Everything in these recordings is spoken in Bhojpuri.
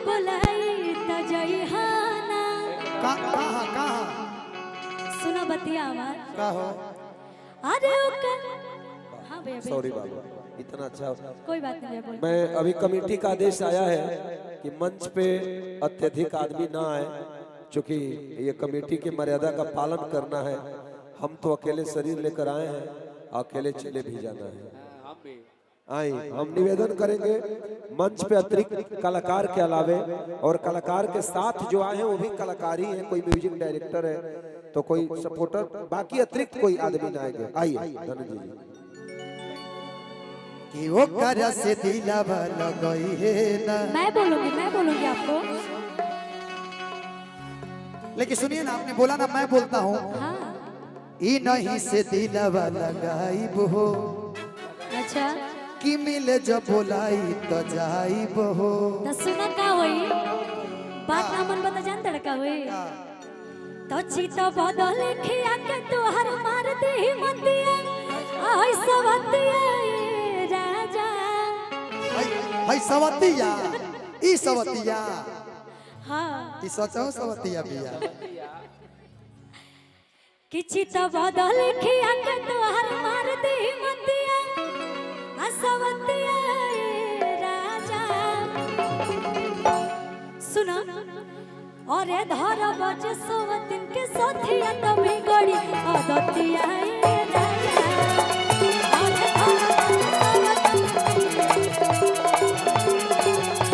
बुलाई त जइहाना कहाँ सुनो बतिया हमार का हो? अरे ओकर हाँ भैया सॉरी बाबा, इतना अच्छा। कोई बात नहीं भैया, मैं अभी कमेटी का आदेश आया है कि मंच पे अत्यधिक आदमी ना आए, क्योंकि ये कमेटी की मर्यादा का पालन करना है। हम तो अकेले शरीर लेकर आए हैं, अकेले चले भी जाना है। आए हम निवेदन करेंगे मंच पे अतिरिक्त कलाकार के अलावे और कलाकार के साथ जो आए हैं वो भी कलाकार ही हैं, कोई म्यूजिक डायरेक्टर है तो कोई सपोर्टर, बाकी अतिरिक्त कोई आदमी ना आएंगे। आइए धनंजय जी। कि वो कर से दिलवा लगई है ना। मैं बोलूंगी आपको। लेकिन सुनिए ना, आपने बोला ना मैं बोलता हूँ। हाँ ई नहीं से दिलवा लगाई हो, अच्छा कि मिले जब बोलाई तो जाई हो। तो सुना का होई बात ना मन बता जान तड़का होई तो चीतो बदल खिया के तोहर मार दे मतिया आई सवतिया ये राजा भाई सवतिया, ई सवतिया, हाँ ई सचो सवतिया बिया। कि चीतो बदल खिया के तोहर मार दे मतिया आ सवतिया ये राजा सुना और धर बजे सोवतिन के सोथिया तो बिगड़ी आदतिया ये राजा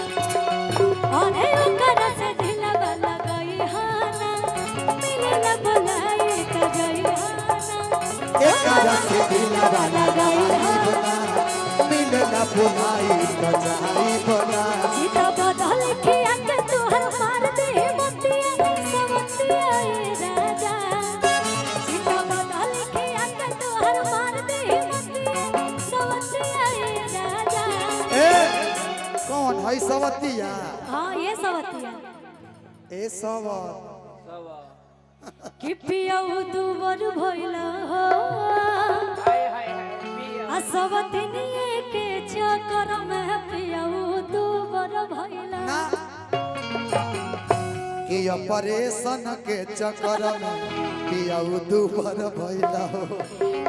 और ओकर से दिलवा लगई हाना मिले बुलाई त जइहाना एक आजा से दिलवा लगाई बोला, मिले ना बुलाई तो जाई बोला। सीता बदल खिया के तोहर मार दे मतिया सवतिया ये राजा सीता बदल खिया के तोहर मार दे मतिया सवतिया ये राजा ए कौन है सवतिया? हाँ ये सवतिया ए सवत कि पियऊ दुबर भइला हो आ सवतिनिए के चक्कर में पियऊ दुबर भइला ना कि ऑपरेशन के चक्कर में पियाऊ दुबर भइला हो।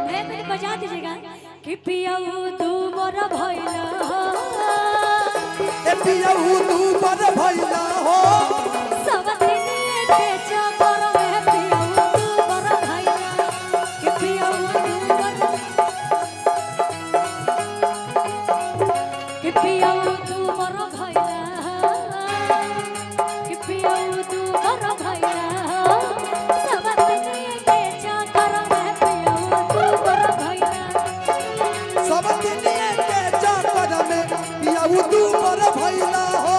मैं बजा दीजिएगा कि पियऊ दुबर भइला हो ए पियाऊ दुबर भइला हो। सवतिनिए के चक्कर में पियऊ दुबर भइला कि पियऊ दुबर कि पियऊ दुबर भइला कि पियऊ दुबर भइला सवतिनिए के चक्कर में पियऊ दुबर भइला सवतिनिए के चक्कर में पियाऊ दुबर भइला हो।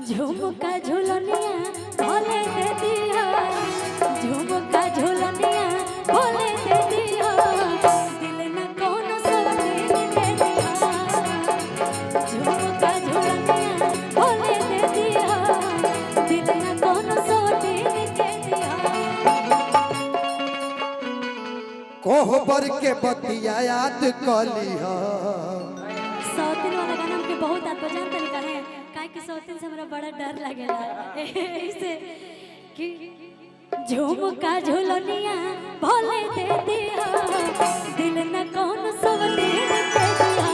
झुमका झुलनिया भोले दे दिया झुमका झुलनिया भोले दे दिया दिल न कोनो सवतिन दे दिया झुमका झुलनिया भोले दे दिया दिल न कोनो सवतिन दे दिया कोहबर के बतिया याद कली हो। सौतिन वाला गाना हमके बहुत आता जान तरीका है काहे कि सौतिन से हमरा बड़ा डर लागेला ऐसे कि झुमका झुलनिया भोले दे दिया दिल न कौन सवतिन दे दिया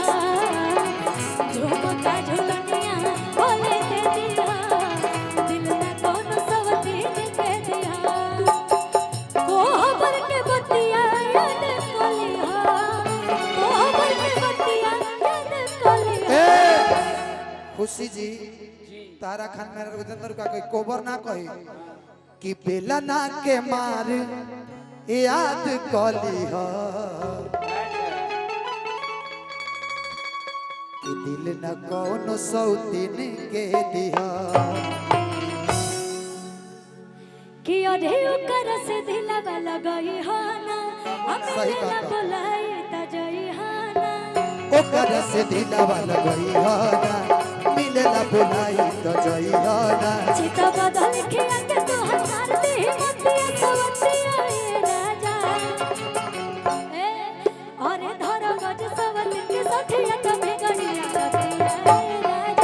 झुमका झुलनिया भोले दे दिया दिल न कौन सवतिन दे दिया कोहबर के बतिया याद कलिहा कोहबर के बतिया याद कलिहा खुशी जी तारा खान मेरा रुदंदर का कोई कोबर ना कही कि बेला ना के मार याद कली हो। कि दिल न कौनो सौतीन के दिहा। कि अरे ओकर से दिलवा लगई हाना सही हमें बात है। बुलाई त जइहाना ओकर से दिलवा लगई हो ना, मिलेला बुलाई तो जइहाना। चिता बदल के अंग तोहर मार दे मतिया सवतिया ये राजा ए और धर गज सवतिन के सठिया तो बिगड़िया सतिया ये राजा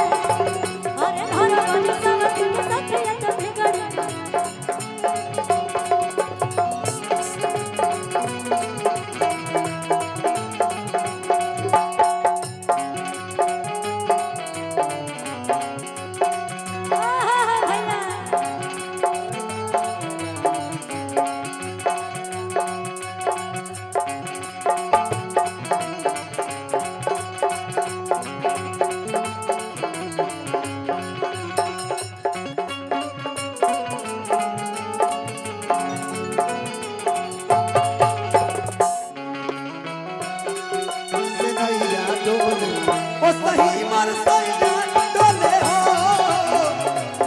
मोर सैया डोले हो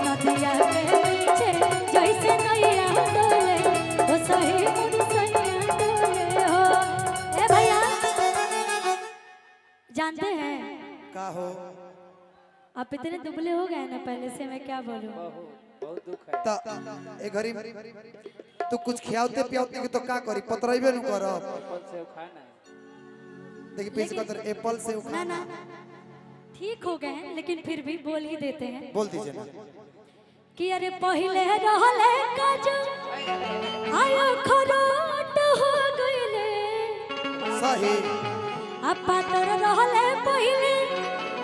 नदिया के पीछे जैसे नैया डोले ओ सही मोर सैया डोले हो। ए भैया जानते हैं का हो आप इतने दुबले हो गए ना पहले से, मैं क्या बोलूं। बहुत दुख है। त ए घरी तू कुछ खियावते पियावते के तो का करी पतरइबे नु करब। एप्पल सेब खाना देखी पीछे कतर एप्पल से ना उखा ना ठीक हो गए हैं, लेकिन फिर भी बोल ही देते हैं बोल दीजिए ना। कि अरे पहले रहले काजू आयो खरोट हो गइले, सही अब पातर रहले पहले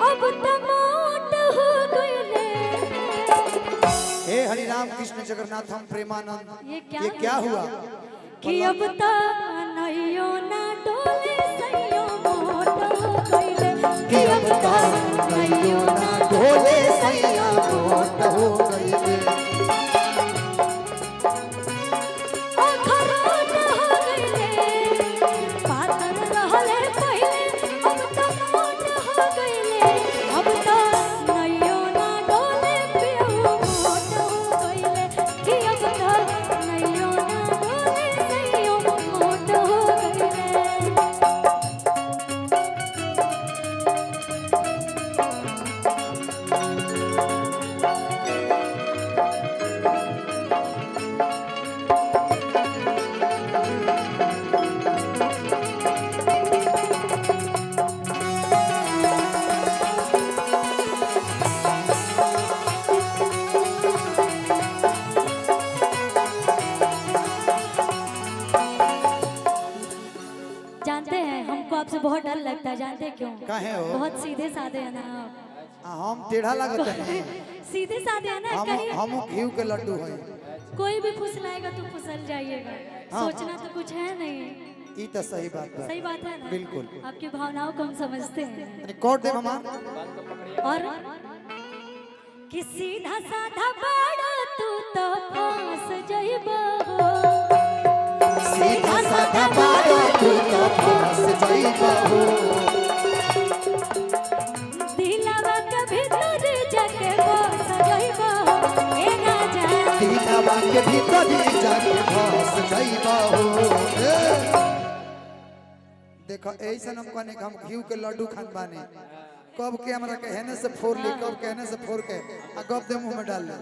अब त मोट हो गइले। हे हरि राम कृष्ण जगन्नाथ हम प्रेमानंद ये क्या हुआ कि अब त नैयो ना डोले सैयो मोट हो गइले, कि अब त नैयो ना डोले सैया मोट हो गइले। ओ खरोट हो गइले, पातर रहले पहले अब त मोट हो गइले, अब त नैयो ना डोले पियो मोट हो गइले, कि अब त नैयो ना डोले सैयो मोट हो गइले। जानते हैं हमको आपसे बहुत डर लगता है, जानते हैं क्यों? काहे हो? बहुत सीधे साधे हैं ना आप। हम टेढ़ा लागत है सीधे साधे हैं ना, कहीं हम घीव के लड्डू हैं। कोई भी फुसलाएगा तो फुसल जाइएगा, सोचना तो कुछ है नहीं। ई तो सही बात है। सही बात है ना? बिल्कुल। आपकी भावनाओं को हम समझते हैं। रिकॉर्ड दे मामा। और कि सीधा साधा बाड़ा तू तो फंस जाइबो, सीधा साधा बाड़ा तू तो फंस जाइबो, दिलवा के भीतर जाके बस जाइबो, ए राजा दिलवा के भीतर जाके फंस जाइबो। देखो ऐसा हम कहने हम घीव के लड्डू खान बाने, कब के हमरा कहने से फोड़ ली, कब कहने से फोड़ के आ गप दे मुंह में डाल ले।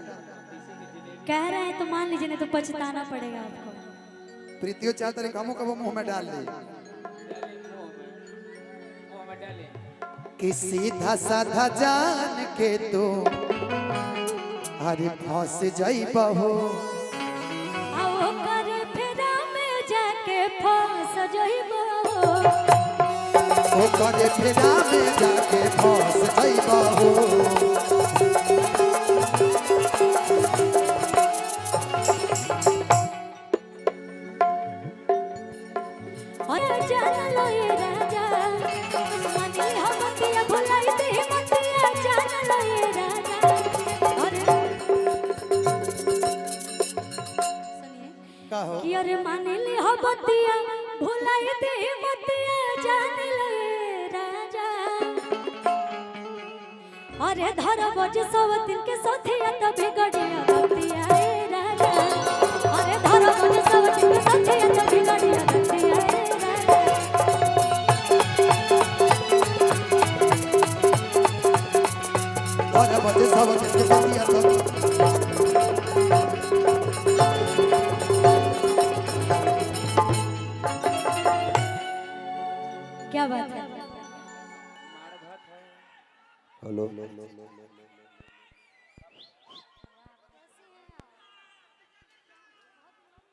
कह रहे हैं तो मान लीजिए, नहीं तो पछताना पड़ेगा आपको। प्रीतियो चाहते रहे हमू कब मुंह में डाल ली मुंह में डाले। कि सीधा साधा जान के तो अरे फंस जाइबो, आओ कर फेरा में जाके फंस जाइबो, ओकर फेरा में जाके फंस जाइबो। और जान लो ये राजा मानी हम किया भुलाई दे मतिया, जान लो ये राजा। और सुनिए का हो कि अरे मानी ली हो बतिया भुलाई दे मतिया, जान लो ये राजा। अरे धर बज सब दिन के सोथिया तो बिगड़िया बतिया ए राजा, अरे धर बज सब दिन के सोथिया तो बिगड़िया बतिया ए राजा। और बजे सब के बतिया तो क्या बात है? हेलो